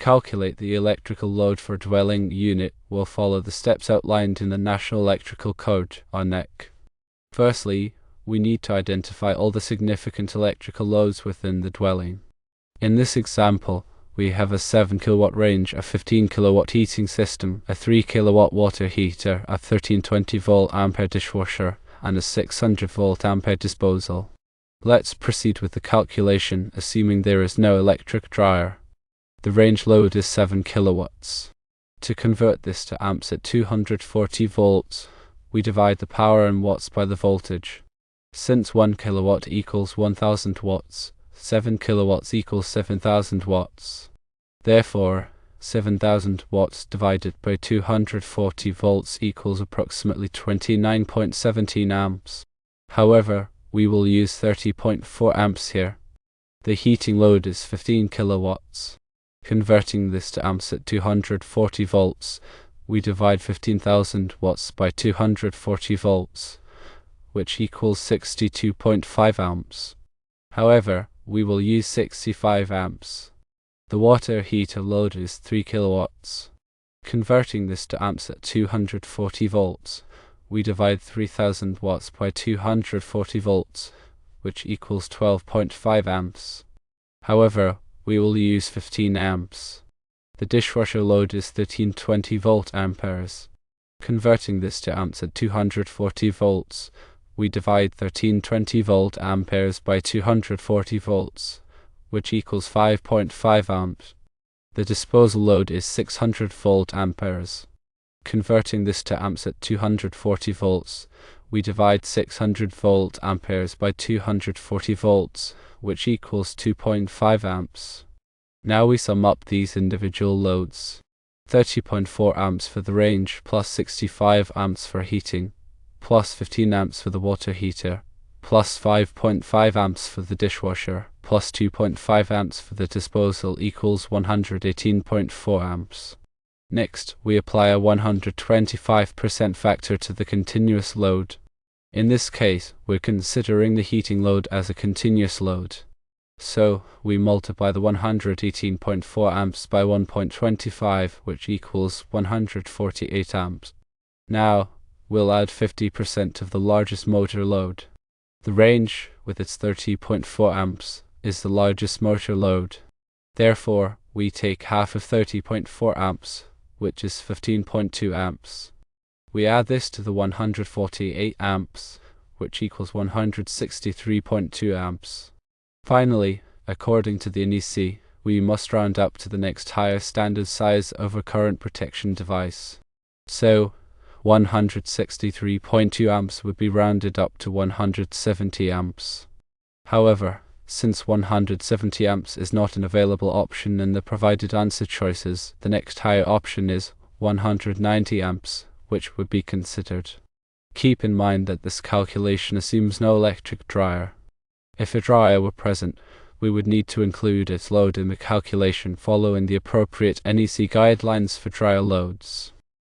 calculate the electrical load for a dwelling unit, we'll follow the steps outlined in the National Electrical Code, or NEC. Firstly, we need to identify all the significant electrical loads within the dwelling. In this example, we have a 7 kilowatt range, a 15 kilowatt heating system, a 3 kilowatt water heater, a 1320 volt ampere dishwasher, and a 600 volt ampere disposal. Let's proceed with the calculation, assuming there is no electric dryer. The range load is 7 kilowatts. To convert this to amps at 240 volts, we divide the power in watts by the voltage. Since 1 kilowatt equals 1000 watts, 7 kilowatts equals 7000 watts. Therefore, 7000 watts divided by 240 volts equals approximately 29.17 amps. However, we will use 30.4 amps here. The heating load is 15 kilowatts. Converting this to amps at 240 volts, we divide 15,000 watts by 240 volts, which equals 62.5 amps. However, we will use 65 amps. The water heater load is 3 kilowatts. Converting this to amps at 240 volts, we divide 3000 watts by 240 volts, which equals 12.5 amps. However, we will use 15 amps. The dishwasher load is 1320 volt amperes. Converting this to amps at 240 volts, we divide 1320 volt amperes by 240 volts, which equals 5.5 amps. The disposal load is 600 volt amperes. Converting this to amps at 240 volts, we divide 600 volt amperes by 240 volts, which equals 2.5 amps. Now we sum up these individual loads. 30.4 amps for the range, plus 65 amps for heating, plus 15 amps for the water heater, plus 5.5 amps for the dishwasher, plus 2.5 amps for the disposal equals 118.4 amps. Next, we apply a 125% factor to the continuous load. In this case, we're considering the heating load as a continuous load. So, we multiply the 118.4 amps by 1.25, which equals 148 amps. Now, we'll add 50% of the largest motor load. The range, with its 30.4 amps, is the largest motor load. Therefore, we take half of 30.4 amps, which is 15.2 amps. We add this to the 148 amps, which equals 163.2 amps. Finally, according to the NEC, we must round up to the next higher standard size of a current protection device. So, 163.2 amps would be rounded up to 170 amps. However, since 170 amps is not an available option in the provided answer choices, the next higher option is 190 amps, which would be considered. Keep in mind that this calculation assumes no electric dryer. If a dryer were present, we would need to include its load in the calculation following the appropriate NEC guidelines for dryer loads.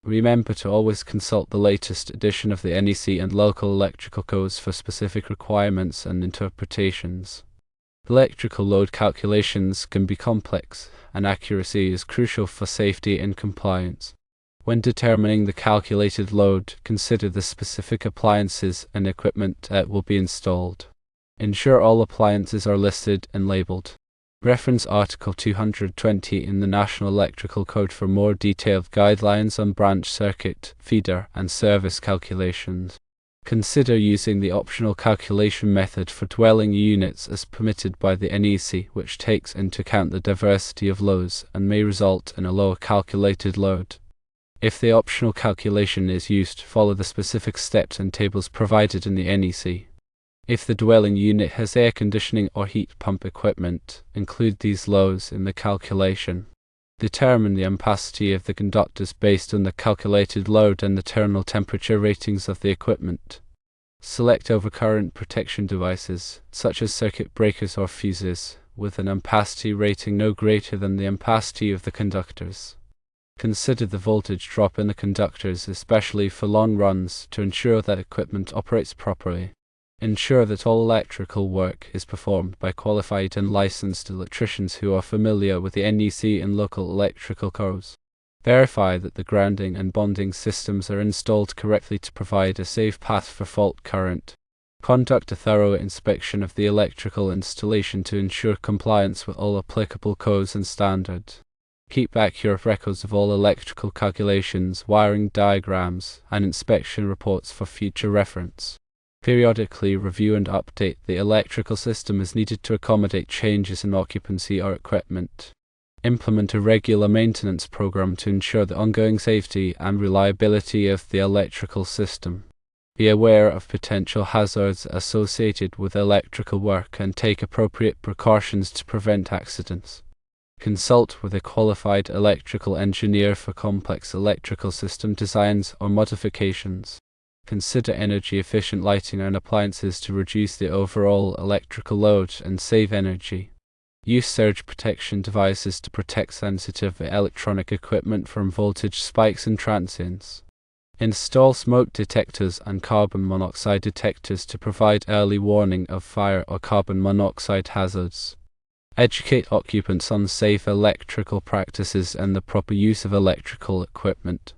Remember to always consult the latest edition of the NEC and local electrical codes for specific requirements and interpretations. Electrical load calculations can be complex, and accuracy is crucial for safety and compliance. When determining the calculated load, consider the specific appliances and equipment that will be installed. Ensure all appliances are listed and labeled. Reference Article 220 in the National Electrical Code for more detailed guidelines on branch circuit, feeder, and service calculations. Consider using the optional calculation method for dwelling units as permitted by the NEC, which takes into account the diversity of loads and may result in a lower calculated load. If the optional calculation is used, follow the specific steps and tables provided in the NEC. If the dwelling unit has air conditioning or heat pump equipment, include these loads in the calculation. Determine the ampacity of the conductors based on the calculated load and the terminal temperature ratings of the equipment. Select overcurrent protection devices, such as circuit breakers or fuses, with an ampacity rating no greater than the ampacity of the conductors. Consider the voltage drop in the conductors, especially for long runs, to ensure that equipment operates properly. Ensure that all electrical work is performed by qualified and licensed electricians who are familiar with the NEC and local electrical codes. Verify that the grounding and bonding systems are installed correctly to provide a safe path for fault current. Conduct a thorough inspection of the electrical installation to ensure compliance with all applicable codes and standards. Keep accurate records of all electrical calculations, wiring diagrams, and inspection reports for future reference. Periodically review and update the electrical system as needed to accommodate changes in occupancy or equipment. Implement a regular maintenance program to ensure the ongoing safety and reliability of the electrical system. Be aware of potential hazards associated with electrical work and take appropriate precautions to prevent accidents. Consult with a qualified electrical engineer for complex electrical system designs or modifications. Consider energy-efficient lighting and appliances to reduce the overall electrical load and save energy. Use surge protection devices to protect sensitive electronic equipment from voltage spikes and transients. Install smoke detectors and carbon monoxide detectors to provide early warning of fire or carbon monoxide hazards. Educate occupants on safe electrical practices and the proper use of electrical equipment.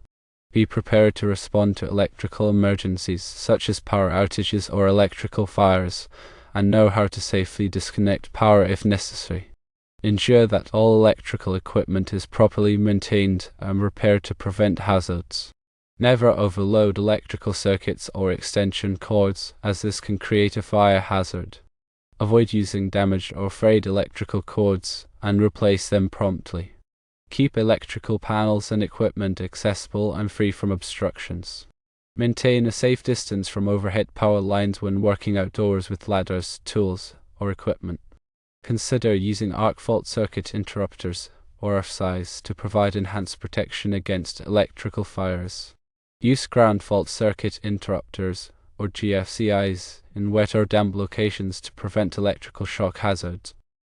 Be prepared to respond to electrical emergencies such as power outages or electrical fires, and know how to safely disconnect power if necessary. Ensure that all electrical equipment is properly maintained and repaired to prevent hazards. Never overload electrical circuits or extension cords, as this can create a fire hazard. Avoid using damaged or frayed electrical cords and replace them promptly. Keep electrical panels and equipment accessible and free from obstructions. Maintain a safe distance from overhead power lines when working outdoors with ladders, tools, or equipment. Consider using arc fault circuit interrupters, or RFCs, to provide enhanced protection against electrical fires. Use ground fault circuit interrupters, or GFCIs, in wet or damp locations to prevent electrical shock hazards.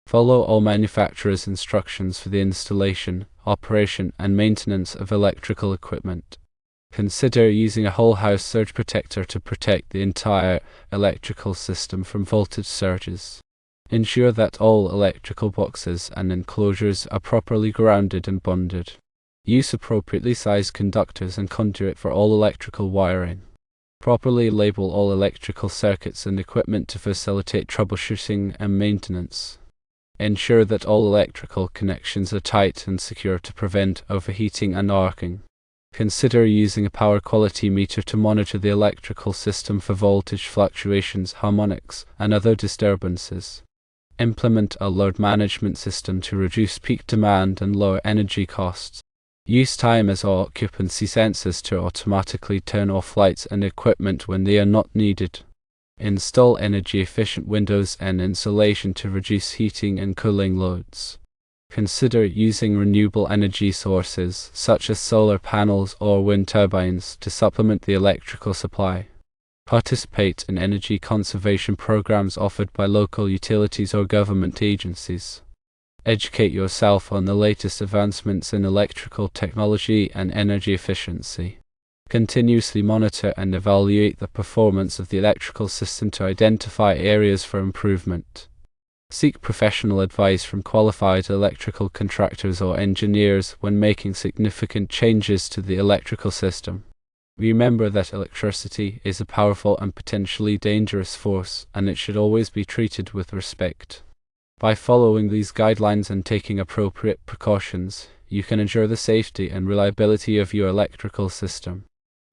Follow all manufacturers' instructions for the installation, operation, and maintenance of electrical equipment. Consider using a whole house surge protector to protect the entire electrical system from voltage surges. Ensure that all electrical boxes and enclosures are properly grounded and bonded. Use appropriately sized conductors and conduit for all electrical wiring. Properly label all electrical circuits and equipment to facilitate troubleshooting and maintenance. Ensure that all electrical connections are tight and secure to prevent overheating and arcing. Consider using a power quality meter to monitor the electrical system for voltage fluctuations, harmonics, and other disturbances. Implement a load management system to reduce peak demand and lower energy costs. Use timers or occupancy sensors to automatically turn off lights and equipment when they are not needed. Install energy-efficient windows and insulation to reduce heating and cooling loads. Consider using renewable energy sources, such as solar panels or wind turbines, to supplement the electrical supply. Participate in energy conservation programs offered by local utilities or government agencies. Educate yourself on the latest advancements in electrical technology and energy efficiency. Continuously monitor and evaluate the performance of the electrical system to identify areas for improvement. Seek professional advice from qualified electrical contractors or engineers when making significant changes to the electrical system. Remember that electricity is a powerful and potentially dangerous force, and it should always be treated with respect. By following these guidelines and taking appropriate precautions, you can ensure the safety and reliability of your electrical system.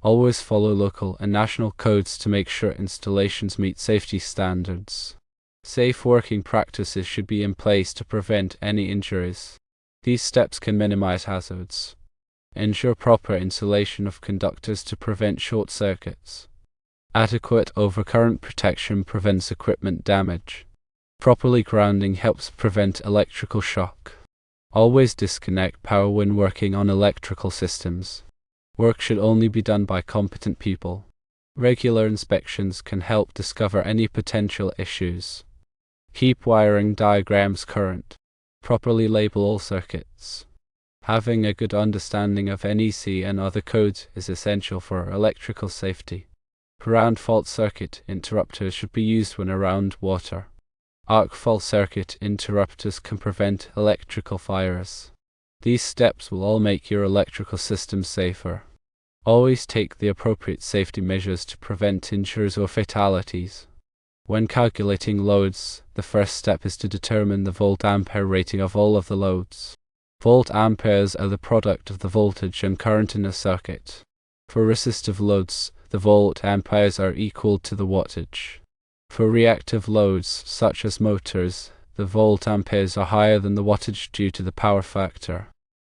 Always follow local and national codes to make sure installations meet safety standards. Safe working practices should be in place to prevent any injuries. These steps can minimize hazards. Ensure proper insulation of conductors to prevent short circuits. Adequate overcurrent protection prevents equipment damage. Properly grounding helps prevent electrical shock. Always disconnect power when working on electrical systems. Work should only be done by competent people. Regular inspections can help discover any potential issues. Keep wiring diagrams current. Properly label all circuits. Having a good understanding of NEC and other codes is essential for electrical safety. Around fault circuit interrupters should be used when around water. Arc fault circuit interrupters can prevent electrical fires. These steps will all make your electrical system safer. Always take the appropriate safety measures to prevent injuries or fatalities. When calculating loads, the first step is to determine the volt-ampere rating of all of the loads. Volt-amperes are the product of the voltage and current in a circuit. For resistive loads, the volt-amperes are equal to the wattage. For reactive loads, such as motors, the volt-amperes are higher than the wattage due to the power factor.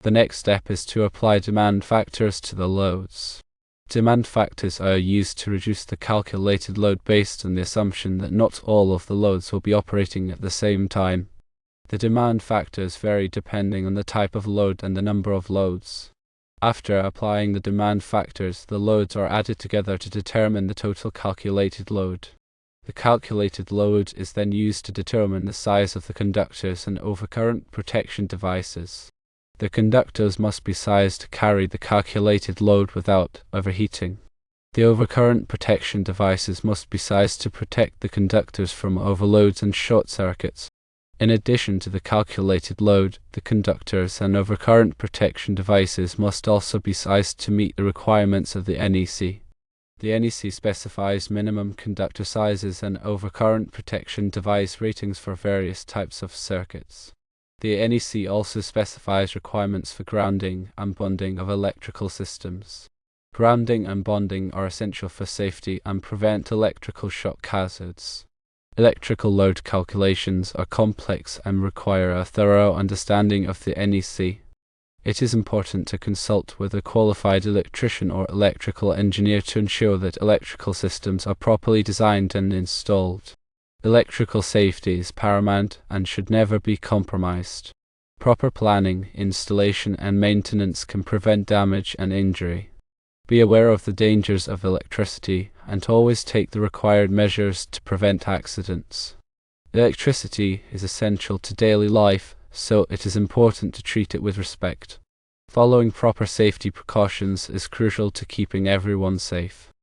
The next step is to apply demand factors to the loads. Demand factors are used to reduce the calculated load based on the assumption that not all of the loads will be operating at the same time. The demand factors vary depending on the type of load and the number of loads. After applying the demand factors, the loads are added together to determine the total calculated load. The calculated load is then used to determine the size of the conductors and overcurrent protection devices. The conductors must be sized to carry the calculated load without overheating. The overcurrent protection devices must be sized to protect the conductors from overloads and short circuits. In addition to the calculated load, the conductors and overcurrent protection devices must also be sized to meet the requirements of the NEC. The NEC specifies minimum conductor sizes and overcurrent protection device ratings for various types of circuits. The NEC also specifies requirements for grounding and bonding of electrical systems. Grounding and bonding are essential for safety and prevent electrical shock hazards. Electrical load calculations are complex and require a thorough understanding of the NEC. It is important to consult with a qualified electrician or electrical engineer to ensure that electrical systems are properly designed and installed. Electrical safety is paramount and should never be compromised. Proper planning, installation, and maintenance can prevent damage and injury. Be aware of the dangers of electricity and always take the required measures to prevent accidents. Electricity is essential to daily life, so it is important to treat it with respect. Following proper safety precautions is crucial to keeping everyone safe.